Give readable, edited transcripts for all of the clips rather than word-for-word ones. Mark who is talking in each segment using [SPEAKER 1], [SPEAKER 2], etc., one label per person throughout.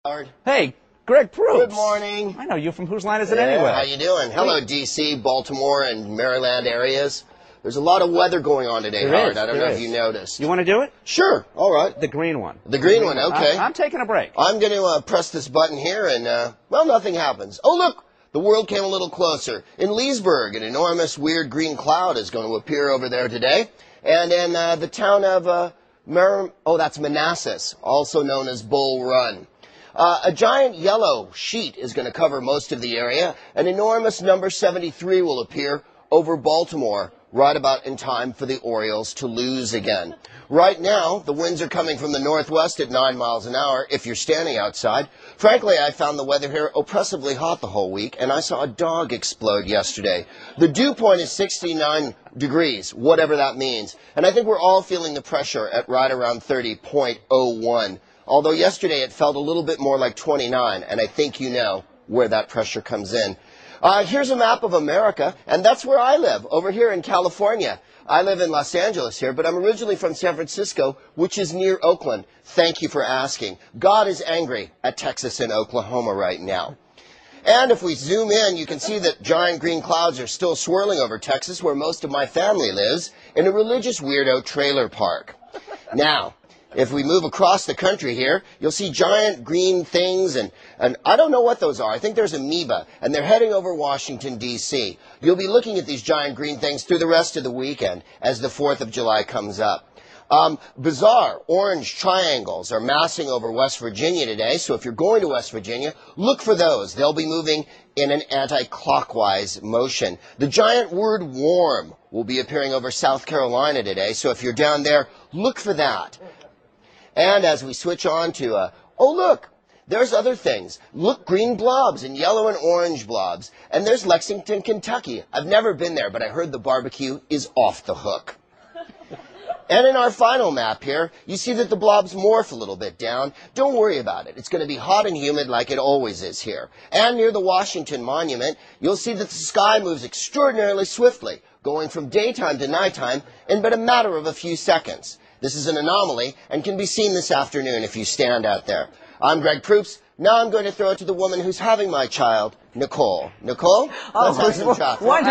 [SPEAKER 1] Howard.
[SPEAKER 2] Hey, Greg Proops.
[SPEAKER 1] Good morning.
[SPEAKER 2] I know you from Whose Line Is It Anyway?
[SPEAKER 1] How you doing? Hello, D.C., Baltimore, and Maryland areas. There's a lot of weather going on today, Howard. I don't know if you noticed.
[SPEAKER 2] You want to do it?
[SPEAKER 1] Sure. All right.
[SPEAKER 2] The green one.
[SPEAKER 1] The green one, okay.
[SPEAKER 2] I'm taking a break.
[SPEAKER 1] I'm going to press this button here, and, well, nothing happens. Oh, look! The world came a little closer. In Leesburg, an enormous, weird green cloud is going to appear over there today. And in the town of that's Manassas, also known as Bull Run. A giant yellow sheet is going to cover most of the area. An enormous number 73 will appear over Baltimore, right about in time for the Orioles to lose again. Right now, the winds are coming from the northwest at 9 miles an hour if you're standing outside. Frankly, I found the weather here oppressively hot the whole week, and I saw a dog explode yesterday. The dew point is 69 degrees, whatever that means. And I think we're all feeling the pressure at right around 30.01. Although yesterday it felt a little bit more like 29, and I think you know where that pressure comes in. Here's a map of America, and that's where I live, over here in California. I live in Los Angeles here, but I'm originally from San Francisco, which is near Oakland. Thank you for asking. God is angry at Texas and Oklahoma right now. And if we zoom in, you can see that giant green clouds are still swirling over Texas, where most of my family lives, in a religious weirdo trailer park. Now, if we move across the country here, you'll see giant green things, and I don't know what those are. I think there's amoeba, and they're heading over Washington, D.C. You'll be looking at these giant green things through the rest of the weekend as the 4th of July comes up. Bizarre orange triangles are massing over West Virginia today, so if you're going to West Virginia, look for those. They'll be moving in an anti-clockwise motion. The giant word warm will be appearing over South Carolina today, so if you're down there, look for that. And as we switch on to, oh look, there's other things. Look, green blobs and yellow and orange blobs. And there's Lexington, Kentucky. I've never been there, but I heard the barbecue is off the hook. And in our final map here, you see that the blobs morph a little bit down. Don't worry about it. It's going to be hot and humid like it always is here. And near the Washington Monument, you'll see that the sky moves extraordinarily swiftly, going from daytime to nighttime in but a matter of a few seconds. This is an anomaly and can be seen this afternoon if you stand out there. I'm Greg Proops. Now I'm going to throw it to the woman who's having my child, Nicole. Nicole? Let's have some chocolate.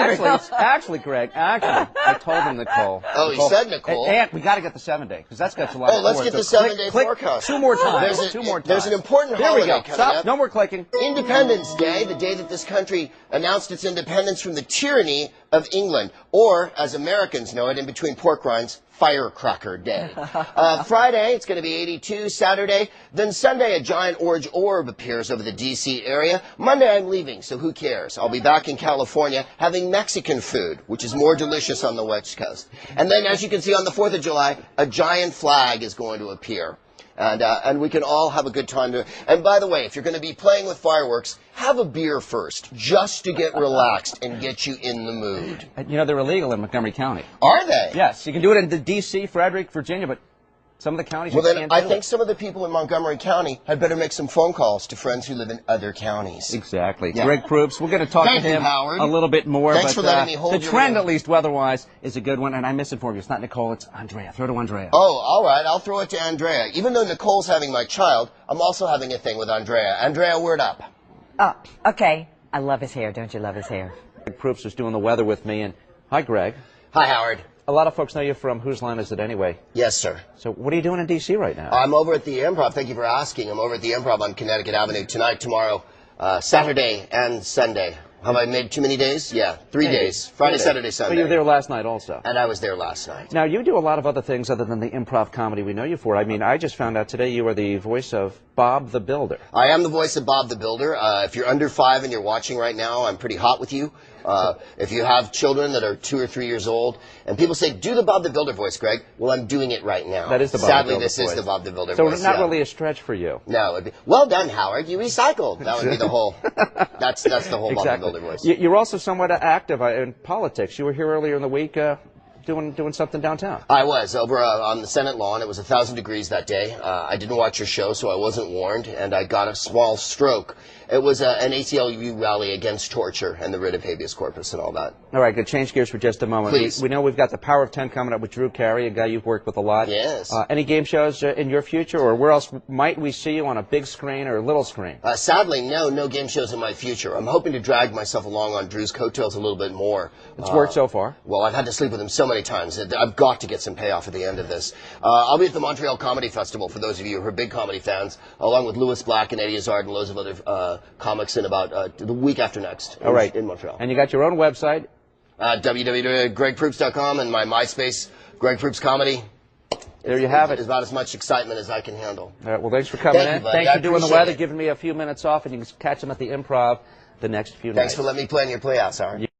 [SPEAKER 2] Actually, Greg, I told him Nicole.
[SPEAKER 1] Oh,
[SPEAKER 2] Nicole.
[SPEAKER 1] He said Nicole.
[SPEAKER 2] And we got to get the 7-day, because that's got July 4th.
[SPEAKER 1] Oh, let's get the 7-day forecast.
[SPEAKER 2] Two more times.
[SPEAKER 1] There's an important holiday coming
[SPEAKER 2] Stop.
[SPEAKER 1] up.
[SPEAKER 2] No more clicking.
[SPEAKER 1] Independence Day, the day that this country announced its independence from the tyranny of England, or, as Americans know it, in between pork rinds, Firecracker Day. Friday, it's going to be 82. Saturday, then Sunday, a giant orange orb appears over the D.C. area. Monday, I'm leaving, so who cares? I'll be back in California having Mexican food, which is more delicious on the West Coast. And then, as you can see, on the 4th of July, a giant flag is going to appear. And we can all have a good time. And by the way, if you're going to be playing with fireworks, have a beer first, just to get relaxed and get you in the mood.
[SPEAKER 2] You know, they're illegal in Montgomery County.
[SPEAKER 1] Are they?
[SPEAKER 2] Yes. You can do it in the D.C., Frederick, Virginia, but some of the counties you can't do it.
[SPEAKER 1] Well, then I think some of the people in Montgomery County had better make some phone calls to friends who live in other counties.
[SPEAKER 2] Exactly.
[SPEAKER 1] Yeah.
[SPEAKER 2] Greg Proops, we're going to talk to him a little bit more.
[SPEAKER 1] Thanks for letting me hold
[SPEAKER 2] the trend, at least weather-wise, is a good one, and I misinformed you. It's not Nicole, it's Andrea. Throw to Andrea.
[SPEAKER 1] Oh, all right. I'll throw it to Andrea. Even though Nicole's having my child, I'm also having a thing with Andrea. Andrea, word up.
[SPEAKER 3] Oh, okay. I love his hair. Don't you love his hair?
[SPEAKER 2] Greg Proops was doing the weather with me, and hi, Greg.
[SPEAKER 1] Hi, Howard.
[SPEAKER 2] A lot of folks know you from Whose Line Is It Anyway?
[SPEAKER 1] Yes, sir.
[SPEAKER 2] So what are you doing in D.C. right now?
[SPEAKER 1] I'm over at the Improv. Thank you for asking. I'm over at the Improv on Connecticut Avenue tonight, tomorrow, Saturday, and Sunday. Have I made too many days? Yeah, 3 days. Friday, Saturday, Sunday.
[SPEAKER 2] But you were there last night also.
[SPEAKER 1] And I was there last night.
[SPEAKER 2] Now, you do a lot of other things other than the improv comedy we know you for. I mean, I just found out today you are the voice of Bob the Builder.
[SPEAKER 1] I am the voice of Bob the Builder. If you're under 5 and you're watching right now, I'm pretty hot with you. If you have children that are 2 or 3 years old, and people say, do the Bob the Builder voice, Greg. Well, I'm doing it right now.
[SPEAKER 2] That is the Bob
[SPEAKER 1] Sadly,
[SPEAKER 2] the Builder
[SPEAKER 1] this
[SPEAKER 2] voice.
[SPEAKER 1] is the Bob the Builder
[SPEAKER 2] so
[SPEAKER 1] voice.
[SPEAKER 2] So it's not really a stretch for you.
[SPEAKER 1] No, it'd be, well done, Howard. You recycled. That would be the whole, that's the whole
[SPEAKER 2] exactly.
[SPEAKER 1] Bob the Builder voice.
[SPEAKER 2] You're also somewhat active in politics. You were here earlier in the week doing something downtown.
[SPEAKER 1] I was over on the Senate lawn. It was 1,000 degrees that day. I didn't watch your show, so I wasn't warned, and I got a small stroke. It was an ACLU rally against torture and the writ of habeas corpus and all that.
[SPEAKER 2] All right, good. Change gears for just a moment.
[SPEAKER 1] Please.
[SPEAKER 2] We know we've got the Power of 10 coming up with Drew Carey, a guy you've worked with a lot.
[SPEAKER 1] Yes.
[SPEAKER 2] Any game shows in your future, or where else might we see you on a big screen or a little screen?
[SPEAKER 1] Sadly, no game shows in my future. I'm hoping to drag myself along on Drew's coattails a little bit more.
[SPEAKER 2] It's worked so far.
[SPEAKER 1] Well, I've had to sleep with him so many times. I've got to get some payoff at the end of this. I'll be at the Montreal Comedy Festival, for those of you who are big comedy fans, along with Louis Black and Eddie Izzard and loads of other comics in about the week after next in Montreal.
[SPEAKER 2] And you got your own website?
[SPEAKER 1] www.gregproops.com and my MySpace, Greg Proops Comedy.
[SPEAKER 2] There you have it.
[SPEAKER 1] It's about as much excitement as I can handle.
[SPEAKER 2] All right, well, thanks for coming
[SPEAKER 1] Thank
[SPEAKER 2] in.
[SPEAKER 1] you, buddy.
[SPEAKER 2] Thanks for doing the weather,
[SPEAKER 1] it.
[SPEAKER 2] giving me a few minutes off, and you can catch them at the Improv the next few nights.
[SPEAKER 1] Thanks for letting me play in your playhouse, Howard.